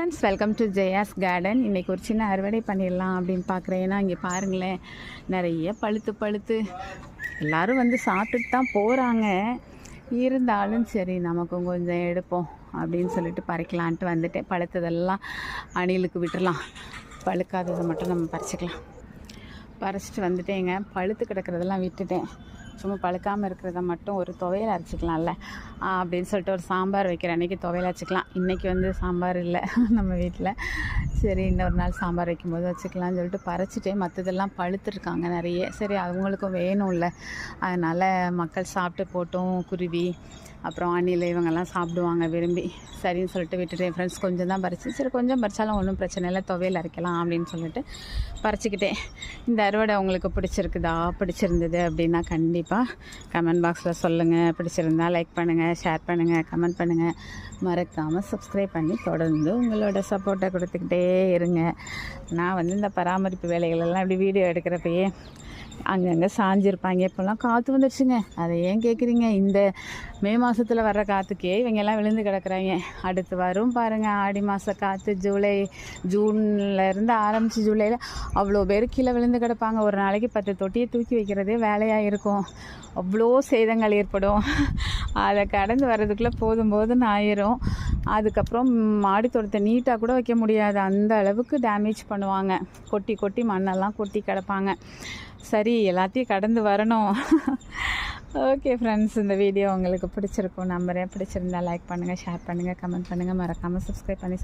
Friends, welcome to Jaya's garden. இன்றைக்கி ஒரு சின்ன அறுவடை பண்ணிடலாம் அப்படின்னு பார்க்குறேன். ஏன்னா இங்கே பாருங்களேன், நிறைய பழுத்து எல்லோரும் வந்து சாப்பிட்டுட்டு தான் போகிறாங்க. இருந்தாலும் சரி நமக்கும் கொஞ்சம் எடுப்போம் அப்படின்னு சொல்லிட்டு பறிக்கலான்ட்டு வந்துட்டேன். பழுத்ததெல்லாம் அணிலுக்கு விட்டுடலாம், பழுக்காததை மட்டும் நம்ம பறிச்சிக்கலாம். பறிச்சிட்டு வந்துட்டேங்க. பழுத்து கிடக்கிறதெல்லாம் விட்டுட்டேன். சும்மா பழுக்காமல் இருக்கிறத மட்டும் ஒரு துவையல் அரைச்சிக்கலாம்ல அப்படின்னு சொல்லிட்டு ஒரு சாம்பார் வைக்கிற அன்றைக்கி துவையல் அரைச்சிக்கலாம். இன்றைக்கி வந்து சாம்பார் இல்லை நம்ம வீட்டில். சரி, இன்னொரு நாள் சாம்பார் வைக்கும்போது வச்சுக்கலாம்னு சொல்லிட்டு பறிச்சிட்டே மற்றதெல்லாம் பழுத்துருக்காங்க நிறைய. சரி, அவங்களுக்கும் வேணும்ல, அதனால் மக்கள் சாப்பிட்டு போட்டும், குருவி அப்புறம் அணில் இவங்கெல்லாம் சாப்பிடுவாங்க விரும்பி. சரின்னு சொல்லிட்டு விட்டுட்டேன் ஃப்ரெண்ட்ஸ். கொஞ்சம் தான் பறிச்சு, சரி கொஞ்சம் பறித்தாலும் ஒன்றும் பிரச்சனை இல்லை, துவையல் அரைக்கலாம் அப்படின்னு சொல்லிட்டு பறிச்சிக்கிட்டேன். இந்த அறுவடை உங்களுக்கு பிடிச்சிருந்தது அப்படின்னா கண்டிப்பாக கமெண்ட் பாக்ஸில் சொல்லுங்கள். பிடிச்சிருந்தா லைக் பண்ணுங்கள், ஷேர் பண்ணுங்கள், கமெண்ட் பண்ணுங்கள். மறக்காமல் சப்ஸ்கிரைப் பண்ணி தொடர்ந்து உங்களோட சப்போர்ட்டை கொடுத்துக்கிட்டே இருங்க. நான் வந்து இந்த பராமரிப்பு வேலைகளெல்லாம் இப்படி வீடியோ எடுக்கிறப்பயே அங்கங்கே சாஞ்சிருப்பாங்க. இப்போல்லாம் காற்று வந்துடுச்சுங்க, அதை ஏன் கேட்குறீங்க? இந்த மே மாதத்தில் வர்ற காற்றுக்கே இவங்கெல்லாம் விழுந்து கிடக்குறாங்க. அடுத்து வரும் பாருங்கள் ஆடி மாத காற்று. ஜூன்லேருந்து ஆரம்பித்து ஜூலையில் அவ்வளோ பேர் கீழே விழுந்து கிடப்பாங்க. ஒரு நாளைக்கு 10 தொட்டியை தூக்கி வைக்கிறதே வேலையாக இருக்கும். அவ்வளோ சேதங்கள் ஏற்படும். அதை கடந்து வர்றதுக்குள்ளே போதும்னு ஆயிரும். அதுக்கப்புறம் மாடி தோட்டத்தை நீட்டாக கூட வைக்க முடியாது, அந்த அளவுக்கு டேமேஜ் பண்ணுவாங்க. கொட்டி மண்ணெல்லாம் கொட்டி கிடப்பாங்க. சரி, எல்லாத்தையும் கடந்து வரணும். ஓகே ஃப்ரெண்ட்ஸ், இந்த வீடியோ உங்களுக்கு பிடிச்சிருக்கும் நம்புறேன். பிடிச்சிருந்தா லைக் பண்ணுங்கள், ஷேர் பண்ணுங்கள், கமெண்ட் பண்ணுங்கள். மறக்காமல் சப்ஸ்கிரைப் பண்ணி